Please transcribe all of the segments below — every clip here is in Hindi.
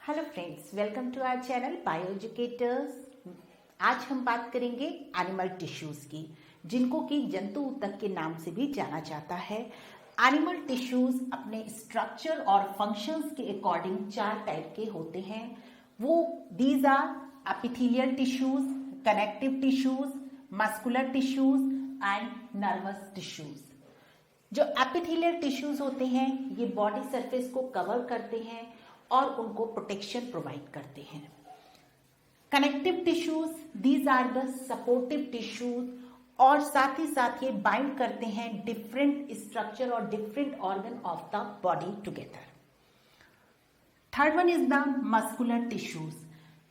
Hello friends, welcome to our channel bio educators. आज हम बात करेंगे एनिमल टिश्यूज की, जिनको कि जंतु ऊतक के नाम से भी जाना जाता है। एनिमल टिश्यूज अपने स्ट्रक्चर और फंक्शंस के अकॉर्डिंग 4 टाइप के होते हैं। वो these are epithelial tissues, connective tissues, muscular tissues and nervous tissues. जो एपिथेलियल टिश्यूज होते हैं ये बॉडी सरफेस को कवर करते हैं और उनको प्रोटेक्शन प्रोवाइड करते हैं। Connective tissues, these are the supportive tissues, और साथ ही साथ ये बाइंड करते हैं डिफरेंट स्ट्रक्चर और different organ of the body together. Third one is the muscular tissues.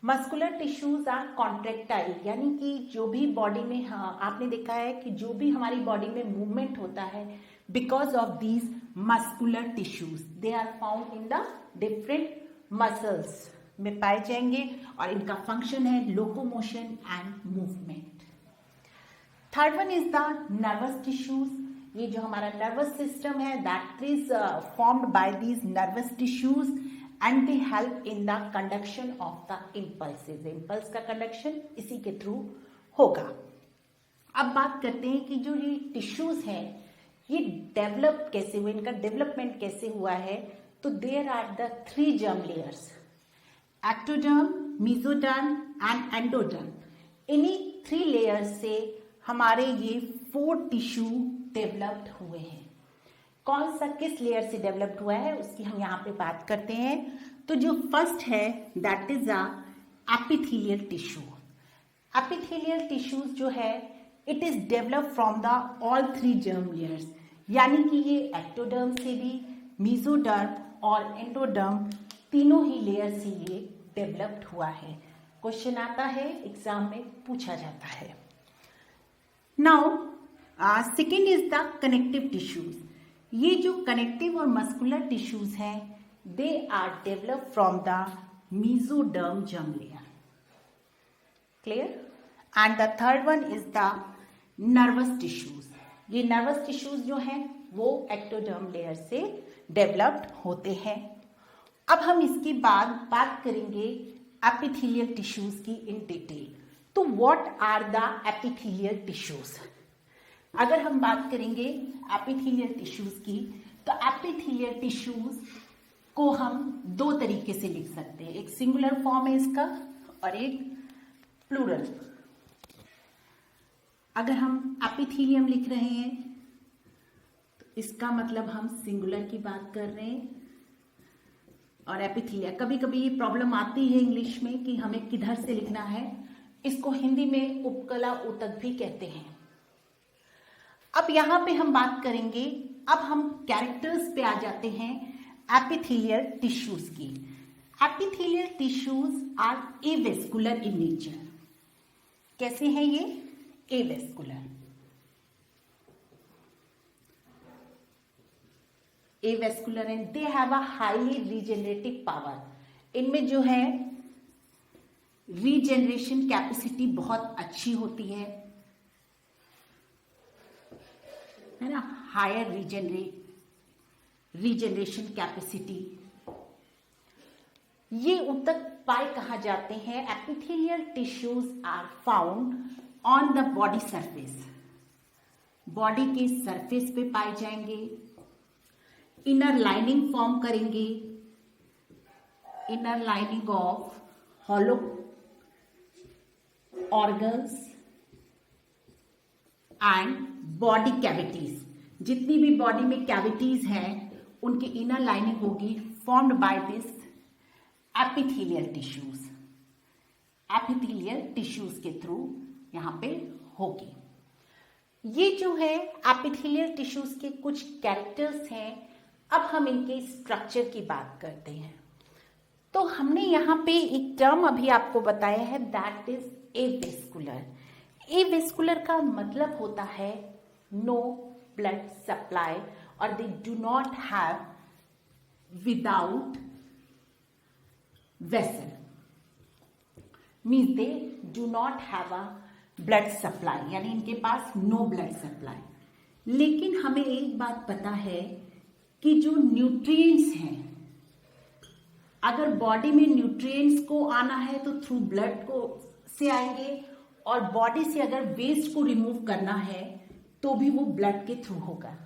Muscular tissues are contractile, यानी कि जो भी बॉडी में, हाँ आपने देखा है कि जो भी हमारी बॉडी में मूवमेंट होता है because of these muscular tissues, they are found in the different muscles में पाए जाएंगे और इनका फंक्शन है locomotion and movement. Third one is the nervous tissues. ये जो हमारा नर्वस सिस्टम है that is formed by these nervous tissues and they help in the conduction of the impulses. Impulse का कंडक्शन इसी के थ्रू होगा। अब बात करते हैं कि जो ये टिश्यूज हैं ये डेवलप कैसे हुए, इनका डेवलपमेंट कैसे हुआ है। तो there are the 3 germ layers, ectoderm, mesoderm and endoderm. इन्हीं 3 लेयर्स से हमारे ये 4 टिश्यू डेवलप्ड हुए हैं। कौन सा किस लेयर से डेवलप्ड हुआ है उसकी हम यहाँ पे बात करते हैं। तो जो फर्स्ट है that is a epithelial tissue. Epithelial tissues जो है it is develop from the all 3 germ layers, यानी कि ये एक्टोडर्म से भी, मेसोडर्म और एंडोडर्म तीनों ही लेयर से ये डेवलप्ड हुआ है। क्वेश्चन आता है, एग्जाम में पूछा जाता है। Now second is the connective tissues. ये जो कनेक्टिव और मस्कुलर टिश्यूज हैं they are develop from the mesoderm germ layer. Clear? And the third one is the nervous tissues. ये नर्वस टिश्यूज जो हैं वो एक्टोडर्म लेयर से डेवलप्ड होते हैं। अब हम इसके बाद बात करेंगे एपिथेलियल टिश्यूज की इन डिटेल। तो what are the epithelial tissues? अगर हम बात करेंगे एपिथेलियल टिश्यूज की तो एपिथेलियल टिश्यूज को हम 2 तरीके से लिख सकते हैं। एक सिंगुलर फॉर्म है इसका और एक प्लूरल। अगर हम एपिथेलियम लिख रहे हैं तो इसका मतलब हम सिंगुलर की बात कर रहे हैं। और एपिथेलिया, कभी कभी ये प्रॉब्लम आती है इंग्लिश में कि हमें किधर से लिखना है। इसको हिंदी में उपकला ऊतक भी कहते हैं। अब यहां पे हम बात करेंगे, अब हम कैरेक्टर्स पे आ जाते हैं एपिथेलियल टिश्यूज की। Epithelial tissues are avascular in nature. कैसे हैं ये? Avascular. Avascular and they have a highly regenerative power. इनमें जो है रीजेनरेशन कैपेसिटी बहुत अच्छी होती है ना, हायर रीजेनरेशन कैपेसिटी। ये ऊतक पाए कहाँ जाते हैं? Epithelial tissues are found on the body surface. Body के सरफेस पे पाए जाएंगे। इनर लाइनिंग फॉर्म करेंगे, inner lining of hollow organs and body cavities. जितनी भी बॉडी में कैविटीज हैं उनकी इनर लाइनिंग होगी formed by this epithelial tissues. Epithelial tissues के थ्रू यहां पे होगी। ये जो है एपिथेलियल टिश्यूज के कुछ कैरेक्टर्स हैं। अब हम इनके स्ट्रक्चर की बात करते हैं। तो हमने यहाँ पे एक टर्म अभी आपको बताया है दैट इज एवेस्कुलर। एवेस्कुलर का मतलब होता है नो ब्लड सप्लाई और they do not have without vessel, means they do not have a blood supply, यानी इनके पास नो ब्लड सप्लाई। लेकिन हमें एक बात पता है कि जो न्यूट्रिएंट्स हैं अगर बॉडी में न्यूट्रिएंट्स को आना है तो थ्रू ब्लड को से आएंगे, और बॉडी से अगर वेस्ट को रिमूव करना है तो भी वो ब्लड के थ्रू होगा।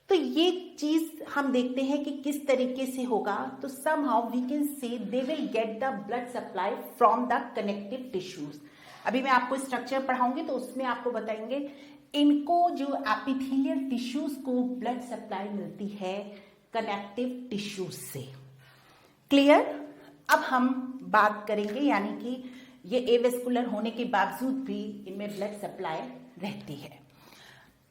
तो ये चीज हम देखते हैं कि किस तरीके से होगा। तो somehow we can say they will get the blood supply from the connective tissues। अभी मैं आपको स्ट्रक्चर पढ़ाऊंगी तो उसमें आपको बताएंगे इनको जो एपिथेलियल टिश्यूज को ब्लड सप्लाई मिलती है कनेक्टिव टिश्यूज से। क्लियर? अब हम बात करेंगे, यानी कि ये एवेस्कुलर होने के बावजूद भी इनमें ब्लड सप्लाई रहती है।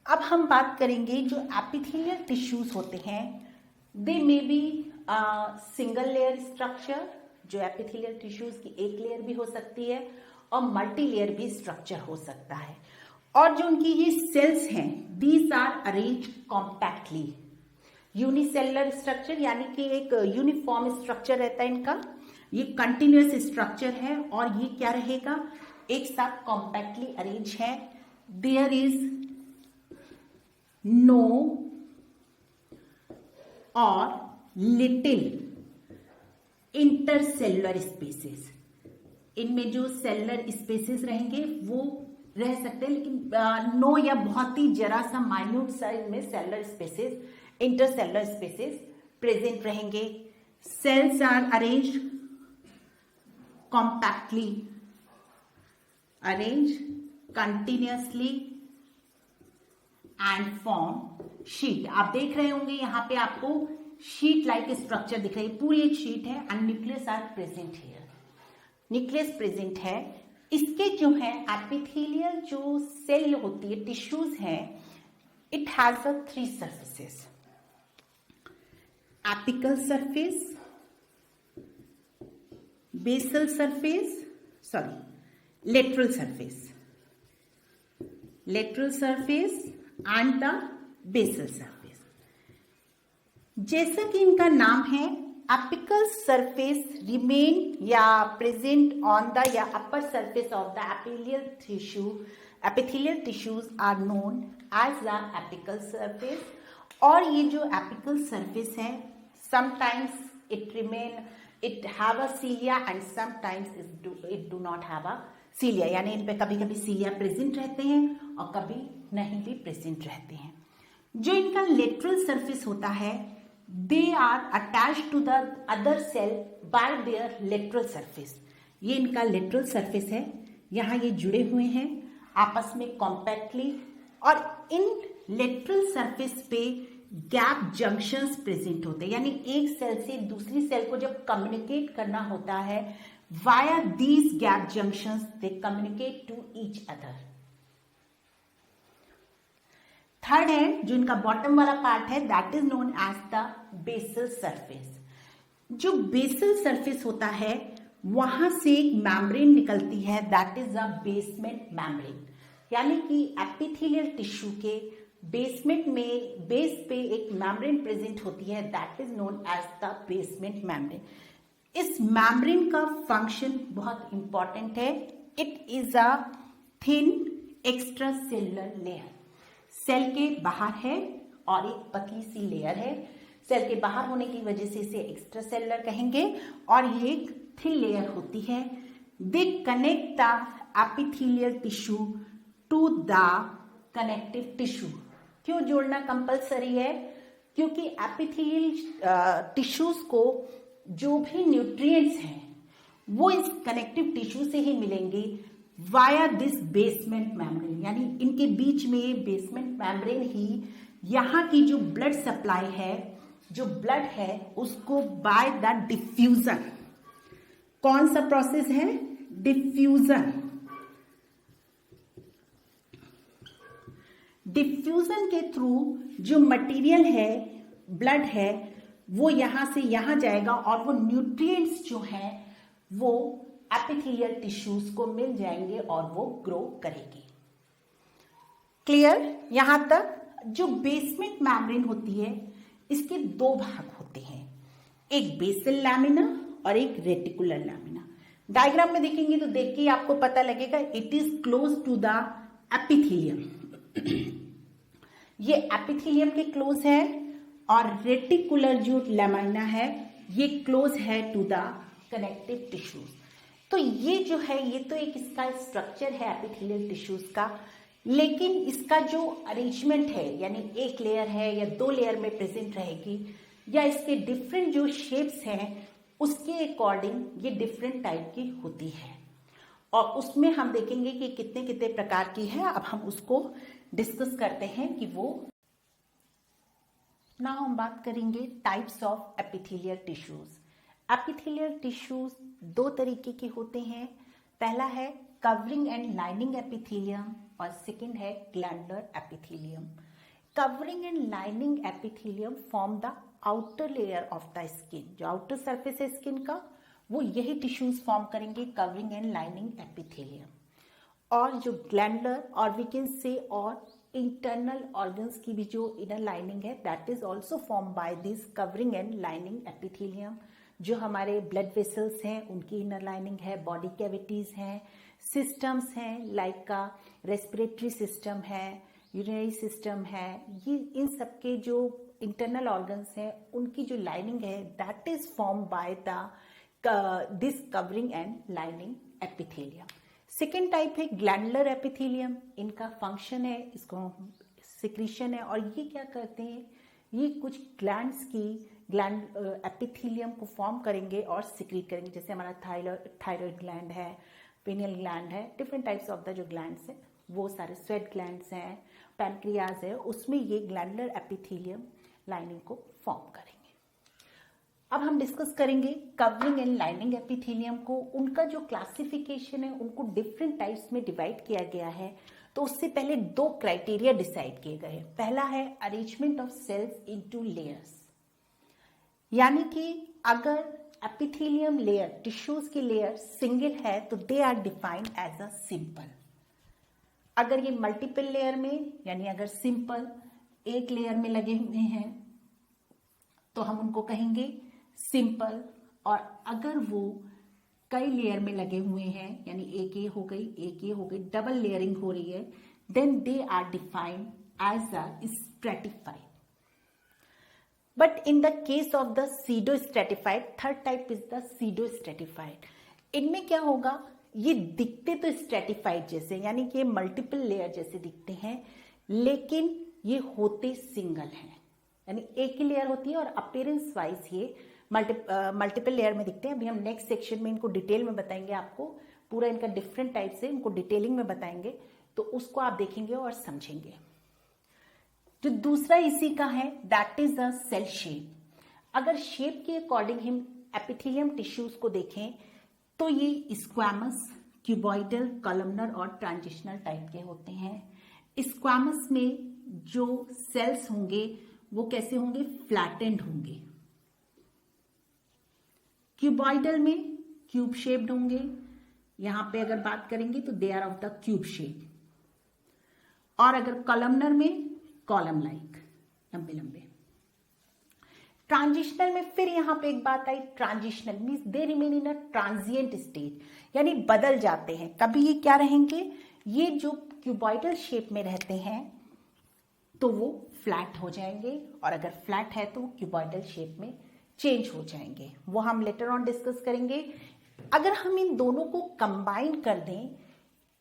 अब हम बात करेंगे जो एपिथेलियल टिश्यूज होते हैं, they may be single layer structure, जो एपिथेलियल टिश्यूज की एक लेयर भी हो सकती है और मल्टी लेयर भी स्ट्रक्चर हो सकता है। और जो उनकी ये सेल्स हैं, these are arrange compactly. Unicellular structure यानी कि एक यूनिफॉर्म स्ट्रक्चर रहता है इनका, ये कंटिन्यूअस स्ट्रक्चर है और ये क्या रहेगा, एक साथ कॉम्पैक्टली अरेंज है। देयर इज नो और लिटिल इंटरसेलुलर स्पेसेस। इनमें जो सेलुलर स्पेसेस रहेंगे वो रह सकते हैं, लेकिन नो या बहुत ही जरा सा माइन्यूट साइज में cellular spaces, intercellular spaces present रहेंगे। Cells are arrange compactly, arrange continuously and form sheet. आप देख रहे होंगे यहाँ पे आपको शीट लाइक स्ट्रक्चर दिख रही है, पूरी एक शीट है and nucleus are present here, nucleus present है। इसके जो है एपिथेलियल जो सेल होती है, टिश्यूज है, it has a 3 surfaces, apical surface, basal surface, sorry lateral surface, lateral surface and the basal surface. जैसा कि इनका नाम है, एपिकल सरफेस रिमेन या प्रेजेंट ऑन द या upper surface of the epithelial tissue. Epithelial tissues are known as the apical surface. और ये जो एपिकल सरफेस है, sometimes it remain, it have a cilia and sometimes it do not have a सीलिया, यानी इन पे कभी कभी सीलिया प्रेजेंट रहते हैं और कभी नहीं भी प्रेजेंट रहते हैं। जो इनका लेटरल सरफेस होता है, they are attach to the other cell by their lateral surface. ये इनका लेटरल सरफेस है, यहाँ ये जुड़े हुए हैं आपस में कॉम्पैक्टली, और इन लेटरल सरफेस पे गैप जंक्शंस प्रेजेंट होते हैं, यानी एक सेल से दूसरी सेल को जब कम्युनिकेट करना होता है, via these gap junctions they communicate to each other. Third है जो इनका बॉटम वाला पार्ट है, that is known as the basal surface. जो बेसल सरफेस होता है वहां से एक मैम्ब्रेन निकलती है, that is the basement membrane, यानी कि एपिथेलियल टिश्यू के बेसमेंट में बेस पे एक मैम्ब्रेन प्रेजेंट होती है, that is known as the basement membrane. इस मैम्ब्रेन का फंक्शन बहुत इंपॉर्टेंट है। It is a thin extracellular layer, cell के बाहर है और एक पतली सी लेयर है। सेल के बाहर होने की वजह से इसे एक्स्ट्रा सेलुलर कहेंगे, और ये एक थिन लेयर होती है। They connect the epithelial tissue to the connective tissue. क्यों जोड़ना कंपलसरी है? क्योंकि एपिथेलियल टिश्यूज को जो भी न्यूट्रिएंट्स हैं वो इस कनेक्टिव टिश्यू से ही मिलेंगे वाया दिस बेसमेंट मैम्ब्रेन, यानी इनके बीच में बेसमेंट मैम्ब्रेन ही यहाँ की जो ब्लड सप्लाई है, जो ब्लड है उसको बाय द डिफ्यूजन, कौन सा प्रोसेस है? डिफ्यूजन। डिफ्यूजन के थ्रू जो मटेरियल है, ब्लड है, वो यहां से यहां जाएगा और वो न्यूट्रिएंट्स जो हैं वो एपिथेलियल टिश्यूज को मिल जाएंगे और वो ग्रो करेगी। क्लियर? यहां तक जो बेसमेंट मैम्ब्रेन होती है इसके 2 भाग होते हैं, एक बेसल लैमिना और एक रेटिकुलर लैमिना। डायग्राम में देखेंगे तो देख के आपको पता लगेगा, it is close to the epithelium. ये एपिथेलियम के क्लोज है, और रेटिकुलर जो लैमिना है ये क्लोज है टू द कनेक्टिव टिश्यूज। तो ये जो है ये तो एक इसका स्ट्रक्चर है एपिथेलियल टिश्यूज का, लेकिन इसका जो अरेंजमेंट है यानी एक लेयर है या दो लेयर में प्रेजेंट रहेगी या इसके डिफरेंट जो शेप्स हैं उसके अकॉर्डिंग ये डिफरेंट टाइप की होती है और उसमें हम देखेंगे कि कितने कितने प्रकार की है। अब हम उसको डिस्कस करते हैं कि वो ना हम बात करेंगे types of epithelial tissues. Epithelial tissues दो तरीके के होते हैं, पहला है कवरिंग एंड लाइनिंग एपिथेलियम और सेकंड है glandular epithelium. Covering and lining epithelium form the outer layer of the skin, जो आउटर सरफेस है स्किन का वो यही टिश्यूज फॉर्म करेंगे कवरिंग एंड लाइनिंग एपिथेलियम। और जो ग्लैंडुलर और वी कैन से और इंटरनल ऑर्गन्स की भी जो इनर लाइनिंग है that is also form by this covering and lining epithelium. जो हमारे ब्लड वेसल्स हैं उनकी इनर लाइनिंग है, बॉडी कैविटीज हैं, सिस्टम्स हैं लाइक का रेस्पिरेटरी सिस्टम है, यूरिनरी सिस्टम है, ये इन सब के जो इंटरनल ऑर्गन्स हैं उनकी जो लाइनिंग है that is form by the this covering and lining epithelium. Second type है ग्लैंडुलर एपिथेलियम। इनका फंक्शन है, इसको सिक्रीशन है और ये क्या करते हैं, ये कुछ ग्लैंड्स की ग्लैंड एपिथेलियम को फॉर्म करेंगे और सिक्रीट करेंगे। जैसे हमारा थायराइड ग्लैंड है, पिनियल ग्लैंड है, डिफरेंट टाइप्स ऑफ द जो ग्लैंड्स हैं वो सारे, स्वेट ग्लैंड्स हैं, पैनक्रियाज है, उसमें ये ग्लैंडुलर एपिथेलियम लाइनिंग को फॉर्म करेंगे। अब हम डिस्कस करेंगे कवरिंग एंड लाइनिंग एपिथेलियम को। उनका जो क्लासिफिकेशन है उनको डिफरेंट टाइप्स में डिवाइड किया गया है। तो उससे पहले दो क्राइटेरिया डिसाइड किए गए। पहला है arrangement of cells into layers, यानी कि अगर एपिथेलियम लेयर टिश्यूज की लेयर सिंगल है तो they are defined as a simple. अगर ये मल्टीपल लेयर में यानी अगर सिंपल एक लेयर में लगे हुए हैं तो हम उनको कहेंगे सिंपल, और अगर वो कई लेयर में लगे हुए हैं यानी एक ये हो गई एक ये हो गई, डबल लेयरिंग हो रही है, then they are defined as a stratified. But in the case of the pseudo stratified, third type is the pseudo stratified. इनमें क्या होगा, ये दिखते तो स्ट्रेटिफाइड जैसे यानी कि मल्टीपल लेयर जैसे दिखते हैं, लेकिन ये होते सिंगल हैं, यानी एक ही लेयर होती है और अपीयरेंस वाइज ये मल्टीपल लेयर में दिखते हैं। अभी हम नेक्स्ट सेक्शन में इनको डिटेल में बताएंगे, आपको पूरा इनका डिफरेंट टाइप से इनको डिटेलिंग में बताएंगे, तो उसको आप देखेंगे और समझेंगे। जो दूसरा इसी का है that is the cell shape. अगर शेप के अकॉर्डिंग हम एपिथेलियम टिश्यूज को देखें तो ये स्क्वैमस, क्यूबॉइडल, कॉलमनर और ट्रांजिशनल टाइप के होते हैं। स्क्वैमस में जो सेल्स होंगे वो कैसे होंगे, फ्लैटेंड होंगे। क्यूबॉइडल में क्यूब शेप्ड होंगे, यहां पे अगर बात करेंगे तो they are of the cube shape, और अगर कॉलमनर में कॉलम लाइक लंबे लंबे। ट्रांजिशनल में फिर यहां पे एक बात आई, transitional means they remain in a transient stage, यानी बदल जाते हैं। कभी ये क्या रहेंगे, ये जो क्यूबॉइडल शेप में रहते हैं तो वो फ्लैट हो जाएंगे, और अगर फ्लैट है तो वो क्यूबॉइडल शेप में चेंज हो जाएंगे, वो हम लेटर ऑन डिस्कस करेंगे। अगर हम इन दोनों को कंबाइन कर दें,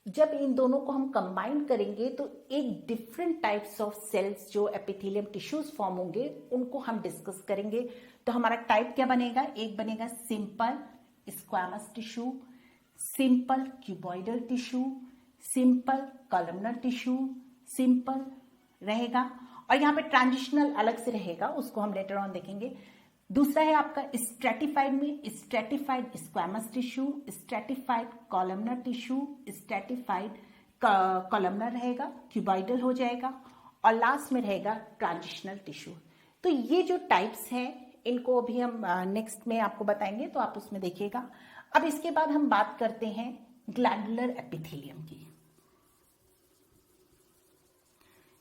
जब इन दोनों को हम कंबाइन करेंगे तो एक डिफरेंट टाइप्स ऑफ सेल्स जो एपिथेलियम टिश्यूज फॉर्म होंगे उनको हम डिस्कस करेंगे। तो हमारा टाइप क्या बनेगा, एक बनेगा simple squamous tissue, simple cuboidal tissue, simple columnar tissue, simple रहेगा, और यहाँ पे ट्रांजिशनल अलग से रहेगा, उसको हम लेटर ऑन देखेंगे। दूसरा है आपका स्ट्रेटिफाइड में stratified squamous tissue, stratified columnar tissue, stratified columnar रहेगा, क्यूबॉइडल हो जाएगा, और लास्ट में रहेगा ट्रांजिशनल टिश्यू। तो ये जो टाइप्स हैं इनको अभी हम नेक्स्ट में आपको बताएंगे, तो आप उसमें देखिएगा। अब इसके बाद हम बात करते हैं ग्लैंडुलर एपिथेलियम की।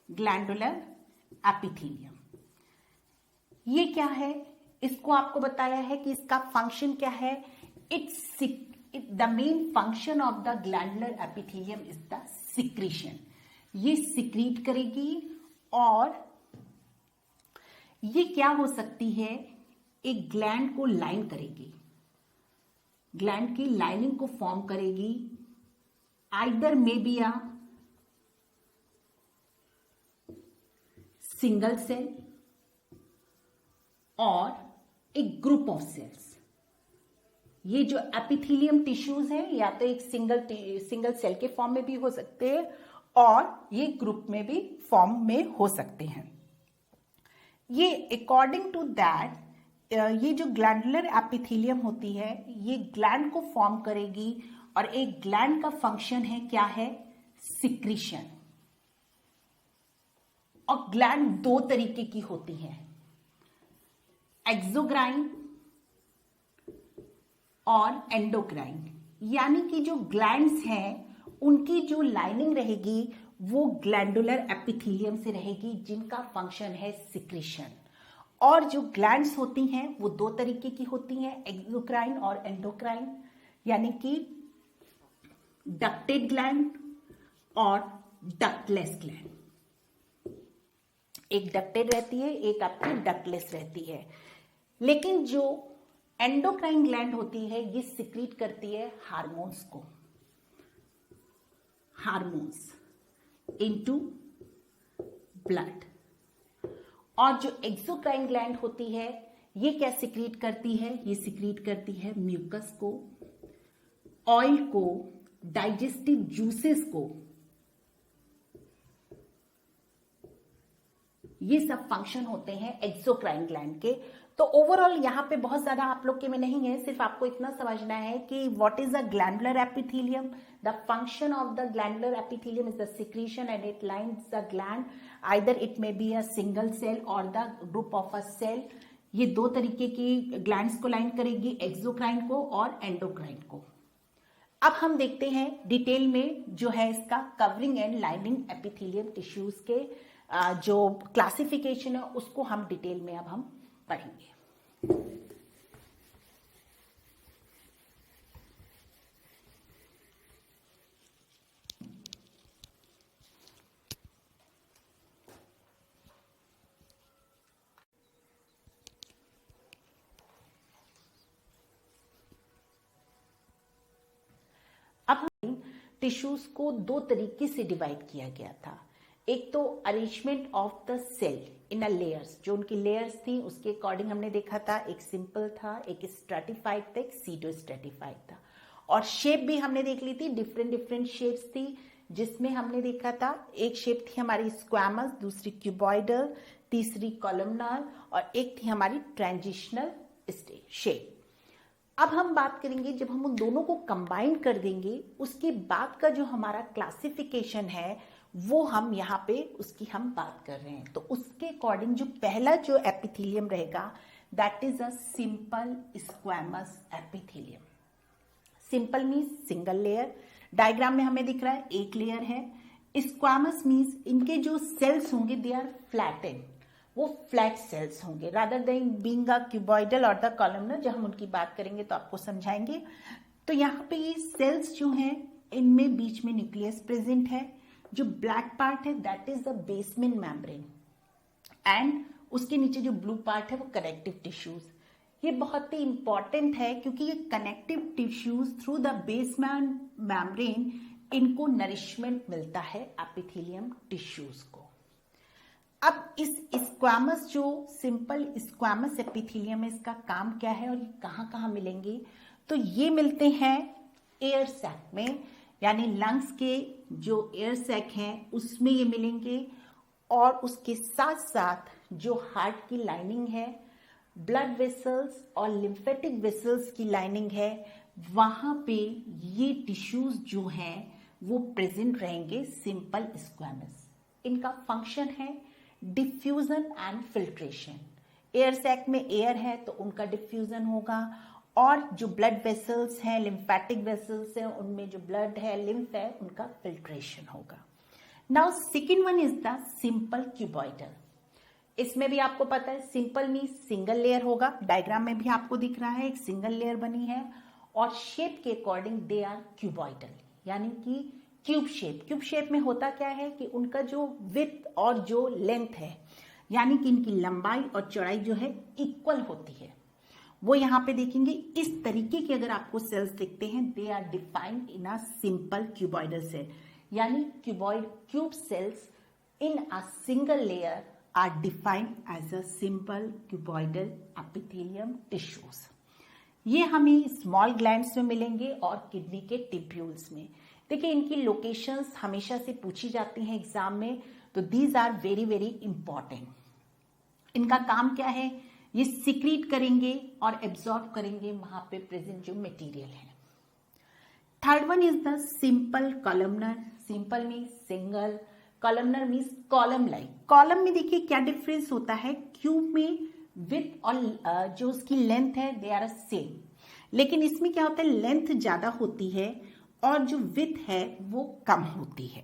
ग्लैंडुलर एपिथेलियम ये क्या है, इसको आपको बताया है कि इसका फंक्शन क्या है। The main function of the glandular epithelium is the secretion. ये सिक्रीट करेगी, और ये क्या हो सकती है, एक ग्लैंड को लाइन करेगी, ग्लैंड की लाइनिंग को फॉर्म करेगी। Either may be a single cell और एक ग्रुप ऑफ सेल्स। ये जो एपिथेलियम टिश्यूज हैं या तो एक सिंगल सेल के फॉर्म में भी हो सकते हैं और ये ग्रुप में भी फॉर्म में हो सकते हैं। ये अकॉर्डिंग टू दैट ये जो ग्लैंडुलर एपिथेलियम होती है ये ग्लैंड को फॉर्म करेगी और एक ग्लैंड का फंक्शन है क्या है, सिक्रीशन। और ग्लैंड दो तरीके की होती हैं, एक्सोक्राइन और एंडोक्राइन। यानी कि जो ग्लैंड्स हैं उनकी जो लाइनिंग रहेगी वो ग्लैंडुलर एपिथेलियम से रहेगी जिनका फंक्शन है सिक्रीशन। और जो ग्लैंड्स होती हैं वो दो तरीके की होती हैं, एक्सोक्राइन और एंडोक्राइन। यानी कि डक्टेड ग्लैंड और डक्टलेस ग्लैंड। एक डक्टेड रहती है, एक आपकी डक्टलेस रहती है। लेकिन जो एंडोक्राइन ग्लैंड होती है ये सिक्रीट करती है हार्मोन्स को, हार्मोन्स इनटू ब्लड। और जो एक्सोक्राइन ग्लैंड होती है ये क्या सिक्रीट करती है, ये सिक्रीट करती है म्यूकस को, ऑयल को, डाइजेस्टिव जूसेस को। ये सब फंक्शन होते हैं एक्सोक्राइन ग्लैंड के। तो ओवरऑल यहाँ पे बहुत ज्यादा आप लोग के में नहीं है, सिर्फ आपको इतना समझना है कि what is the glandular epithelium. The function of the glandular epithelium is the secretion and it lines the gland, either it may be a single cell और the group of a cell. ये दो तरीके की ग्लैंड्स को लाइन करेगी, एक्सोक्राइन को और एंडोक्राइन को। अब हम देखते हैं डिटेल में जो है इसका covering and lining epithelium tissues के जो क्लासिफिकेशन है उसको हम डिटेल में अब हम पढ़ेंगे। अब टिश्यूज को दो तरीके से डिवाइड किया गया था। एक तो arrangement of the cell in a layers, जो उनकी लेयर्स थी उसके अकॉर्डिंग हमने देखा था, एक सिंपल था, एक स्ट्रेटिफाइड था, एक सीडो स्ट्रेटिफाइड था। और शेप भी हमने देख ली थी, डिफरेंट डिफरेंट शेप्स थी, जिसमें हमने देखा था एक शेप थी हमारी स्क्वैमस, दूसरी क्यूबॉइडल, तीसरी कॉलमनर और एक थी हमारी ट्रांजिशनल शेप। अब हम बात करेंगे जब हम उन दोनों को कंबाइन कर देंगे उसके बाद का जो हमारा क्लासिफिकेशन है वो हम यहाँ पे उसकी हम बात कर रहे हैं। तो उसके अकॉर्डिंग जो पहला जो एपिथेलियम रहेगा that is a simple squamous epithelium. Simple means single layer, diagram में हमें दिख रहा है एक लेयर है। स्क्वैमस मीन्स इनके जो सेल्स होंगे दे आर फ्लैटेंड, वो फ्लैट सेल्स होंगे rather than being a cuboidal और द कॉलमनर। जब हम उनकी बात करेंगे तो आपको समझाएंगे। तो यहाँ पे ये सेल्स जो हैं इनमें बीच में न्यूक्लियस प्रेजेंट है, जो ब्लैक पार्ट है that is the basement membrane and उसके नीचे जो ब्लू पार्ट है वो कनेक्टिव टिश्यूज। ये बहुत ही इंपॉर्टेंट है क्योंकि ये connective tissues through the basement membrane इनको नरिशमेंट मिलता है एपिथेलियम टिश्यूज को। अब इस स्क्वैमस जो सिंपल स्क्वैमस एपिथेलियम है इसका काम क्या है और ये कहाँ कहाँ मिलेंगे, तो ये मिलते हैं एयर सैक में, यानी लंग्स के जो एयर सैक हैं उसमें ये मिलेंगे। और उसके साथ साथ जो हार्ट की लाइनिंग है, ब्लड वेसल्स और लिम्फेटिक वेसल्स की लाइनिंग है, वहां पे ये टिश्यूज जो हैं वो प्रेजेंट रहेंगे सिंपल स्क्वैमस। इनका फंक्शन है diffusion and filtration. Air sac में एयर है तो उनका डिफ्यूजन होगा और जो ब्लड वेसल्स हैं, लिम्फेटिक वेसल्स हैं, उनमें जो ब्लड है, लिम्फ है, उनका फिल्ट्रेशन होगा। Now second one is the simple cuboidal. इसमें भी आपको पता है सिंपल मीन्स सिंगल लेयर होगा, डायग्राम में भी आपको दिख रहा है एक सिंगल लेयर बनी है और शेप के अकॉर्डिंग दे आर क्यूबॉइडल, यानी कि क्यूब शेप। क्यूब शेप में होता क्या है कि उनका जो विड्थ और जो लेंथ है, यानी कि इनकी लंबाई और चौड़ाई जो है इक्वल होती है। वो यहाँ पे देखेंगे इस तरीके के अगर आपको सेल्स दिखते हैं, they are defined in a simple cuboidal cell, यानी cube cells in a single layer are defined as a simple cuboidal epithelium tissues. ये हमें स्मॉल ग्लैंड्स में मिलेंगे और किडनी के टिब्यूल्स में। देखिए इनकी लोकेशंस हमेशा से पूछी जाती हैं एग्जाम में, तो these are very very important. इनका काम क्या है, ये सिक्रीट करेंगे और एब्जॉर्ब करेंगे वहां पे प्रेजेंट जो मटेरियल है। Third one is the simple columnar. Simple means single, columnar means column like. Column में देखिए क्या डिफरेंस होता है, क्यूब में विड्थ और जो उसकी लेंथ है दे आर सेम, लेकिन इसमें क्या होता है लेंथ ज्यादा होती है और जो विड्थ है वो कम होती है।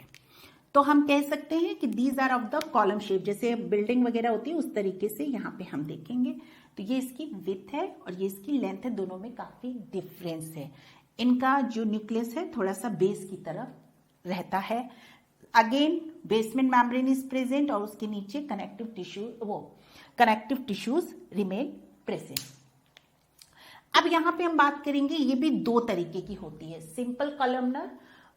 तो हम कह सकते हैं कि these are of the column shape, जैसे बिल्डिंग वगैरह होती है उस तरीके से यहाँ पे हम देखेंगे। तो ये इसकी विड्थ है और ये इसकी लेंथ है, दोनों में काफी डिफरेंस है। इनका जो न्यूक्लियस है थोड़ा सा बेस की तरफ रहता है। Again basement membrane is present और उसके नीचे कनेक्टिव टिश्यूज रिमेन प्रेजेंट। अब यहाँ पे हम बात करेंगे, ये भी दो तरीके की होती है। सिंपल कॉलमनर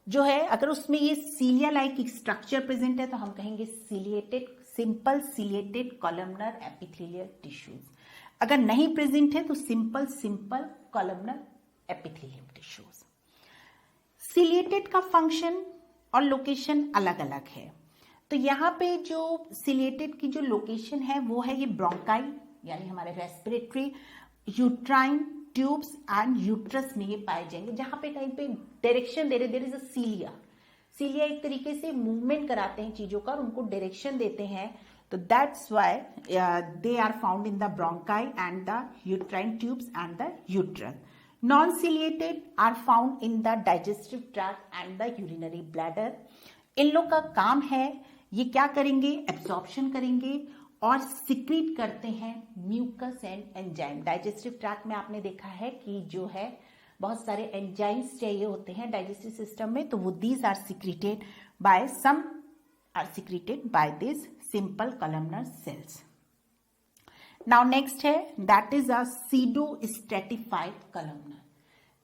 जो है, अगर उसमें ये सीलिया लाइक स्ट्रक्चर प्रेजेंट है तो हम कहेंगे simple ciliated columnar epithelial tissues. अगर नहीं प्रेजेंट है तो simple columnar epithelium tissues. Ciliated का फंक्शन और लोकेशन अलग अलग है। तो यहाँ पे जो सीलिएटेड की जो लोकेशन है वो है ये ब्रोंकाई, यानी हमारे respiratory, uterine tubes and uterus में ये पाए जाएंगे, जहां पे कहीं पे डायरेक्शन दे रहे, देयर इज अ सीलिया एक तरीके से मूवमेंट कराते हैं चीजों का और उनको डायरेक्शन देते हैं। तो that's why they are found in the bronchi and the uterine tubes and the uterus. Non ciliated are found in the digestive tract and the urinary bladder. इन लोग का काम है ये क्या करेंगे, एब्जॉर्प्शन करेंगे और सिक्रीट करते हैं mucus and enzyme. Digestive tract में आपने देखा है कि जो है बहुत सारे एंजाइम्स चाहिए होते हैं डाइजेस्टिव सिस्टम में, तो वो these are secreted by this simple columnar cells. Now next है that is a pseudo stratified columnar.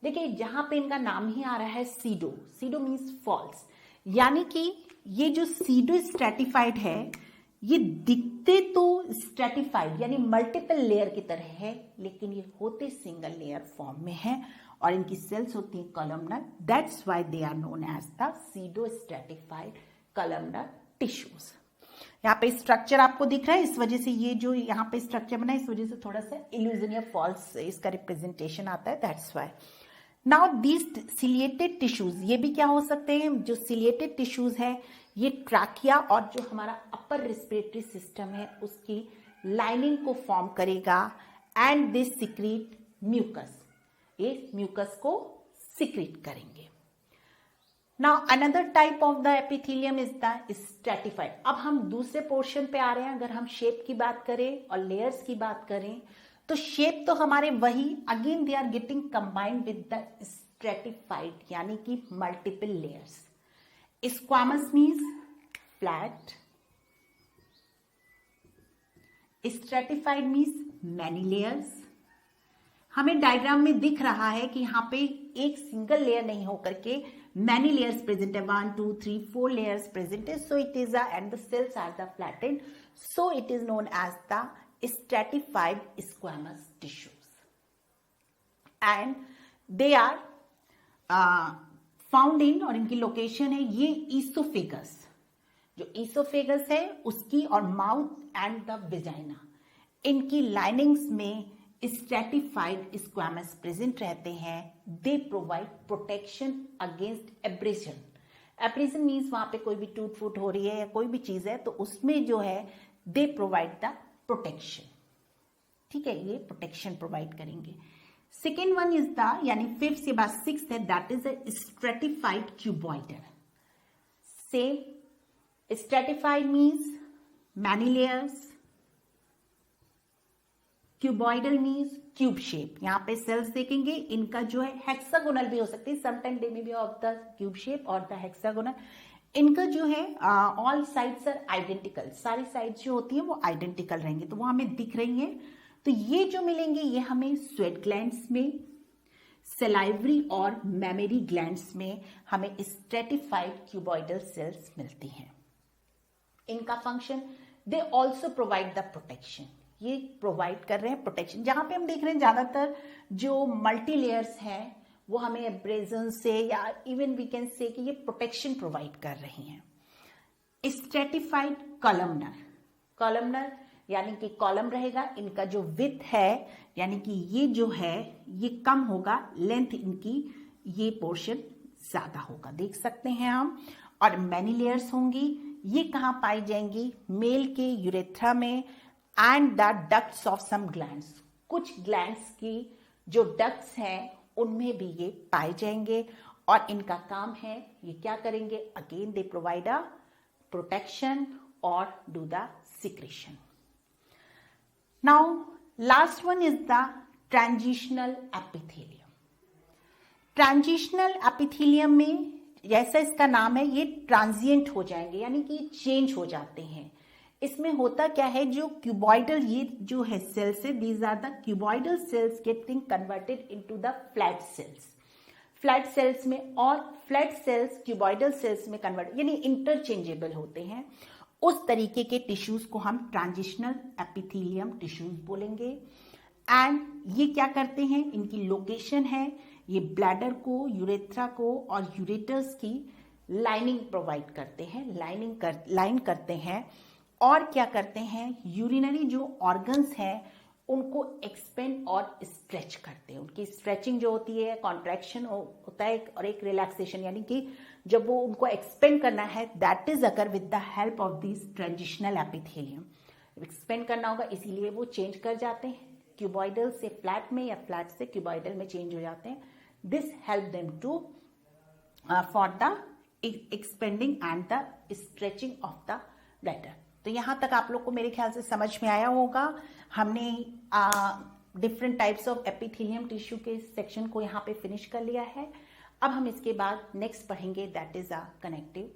देखिए जहां पे इनका नाम ही आ रहा है सीडो मीन्स फॉल्स, यानी कि ये जो सीडो स्ट्रेटिफाइड है ये दिखते तो स्ट्रेटिफाइड यानी मल्टीपल लेयर की तरह है, लेकिन ये होते सिंगल लेयर फॉर्म में है और इनकी सेल्स होती है columnar. That's why they are known as the pseudo stratified columnar tissues. यहाँ पे स्ट्रक्चर आपको दिख रहा है, इस वजह से ये जो यहाँ पे स्ट्रक्चर बना है इस वजह से थोड़ा सा इल्यूजन या फॉल्स इसका रिप्रेजेंटेशन आता है, that's why. Now these ciliated tissues, ये भी क्या हो सकते हैं, जो सिलिएटेड टिश्यूज है ये ट्रैकिया और जो हमारा अपर रेस्पिरेटरी सिस्टम है उसकी लाइनिंग को फॉर्म करेगा एंड दिस सिक्रीट म्यूकस, ये म्यूकस को सिक्रीट करेंगे। Now another type of the epithelium is the stratified. अब हम दूसरे पोर्शन पे आ रहे हैं। अगर हम शेप की बात करें और लेयर्स की बात करें तो शेप तो हमारे वही, again they are getting combined with the stratified यानी कि multiple layers. Squamous means flat, stratified means many layers. हमें डायग्राम में दिख रहा है कि यहाँ पे एक सिंगल लेयर नहीं होकर के मैनी लेयर्स प्रेजेंट है, 1 2 3 4 लेयर्स प्रेजेंट है। So it is and the cells are the flattened, so it is known as the stratified squamous tissues and they are found in, और इनकी लोकेशन है ये ईसोफेगस, जो ईसोफेगस है उसकी और माउथ एंड द विजाइना, इनकी लाइनिंग्स में स्ट्रेटिफाइड स्क्वामस प्रेजेंट रहते हैं। They provide protection against abrasion. Abrasion means वहां पे कोई भी टूट फूट हो रही है या कोई भी चीज है तो उसमें जो है दे प्रोवाइड द प्रोटेक्शन, ठीक है, ये प्रोटेक्शन प्रोवाइड करेंगे। सेकेंड वन इज द, यानी फिफ्थ के बाद सिक्स्थ है, that is a stratified cuboidal. Same stratified means many layers, cuboidal means cube shape. यहाँ पे सेल्स देखेंगे इनका जो है हेक्सागोनल भी हो सकती है, sometime they may be of the cube shape और द हेक्सागोनल। इनका जो है ऑल साइड्स आर आइडेंटिकल, सारी साइड्स जो होती है वो आइडेंटिकल रहेंगे, तो वो हमें दिख रही है। तो ये जो मिलेंगे ये हमें स्वेट ग्लैंड्स में, सलाइवरी और मेमरी ग्लैंड्स में हमें स्ट्रेटिफाइड क्यूबॉइडल सेल्स मिलती हैं। इनका function, they also provide the protection, ये प्रोवाइड कर रहे हैं प्रोटेक्शन। जहां पे हम देख रहे हैं ज्यादातर जो मल्टी लेयर्स हैं वो हमें एब्रेजन से या इवन वी कैन से कि ये प्रोटेक्शन प्रोवाइड कर रही हैं। स्ट्रेटिफाइड कॉलमनर, कॉलमनर यानी कि कॉलम रहेगा, इनका जो विड्थ है यानी कि ये जो है ये कम होगा, लेंथ इनकी ये पोर्शन ज्यादा होगा, देख सकते हैं हम। और मैनी लेयर्स होंगी, ये कहाँ पाई जाएंगी? मेल के यूरेथ्रा में and the ducts of some glands, कुछ ग्लैंड्स की जो डक्ट्स हैं उनमें भी ये पाए जाएंगे। और इनका काम है ये क्या करेंगे? Again they provide a protection और do the secretion. Now last one is the transitional epithelium. Transitional epithelium में जैसा इसका नाम है ये ट्रांजिएंट हो जाएंगे यानी कि चेंज हो जाते हैं। इसमें होता क्या है, जो क्यूबॉइडल ये जो है सेल्स है, these are the cuboidal cells getting converted into the flat cells. Flat cells में और फ्लैट सेल्स क्यूबॉइडल सेल्स में कन्वर्ट यानी इंटरचेंजेबल होते हैं। उस तरीके के टिश्यूज को हम ट्रांजिशनल एपिथेलियम टिश्यूज बोलेंगे। एंड ये क्या करते हैं, इनकी लोकेशन है, ये ब्लैडर को, यूरेथ्रा को और यूरेटर्स की लाइनिंग प्रोवाइड करते हैं, लाइन करते हैं। और क्या करते हैं, यूरिनरी जो ऑर्गन्स हैं उनको एक्सपेंड और स्ट्रेच करते हैं। उनकी स्ट्रेचिंग जो होती है, कॉन्ट्रैक्शन होता है और एक रिलैक्सेशन, यानी कि जब वो उनको एक्सपेंड करना है that is occur with the help of this transitional epithelium. Expand करना होगा इसीलिए वो चेंज कर जाते हैं, क्यूबॉइडल से फ्लैट में या फ्लैट से क्यूबॉइडल में चेंज हो जाते हैं। This help them to for the expanding and the stretching of the bladder. तो यहां तक आप लोग को मेरे ख्याल से समझ में आया होगा। हमने different types of epithelium tissue के सेक्शन को यहाँ पे फिनिश कर लिया है। अब हम इसके बाद नेक्स्ट पढ़ेंगे, दैट इज अ कनेक्टिव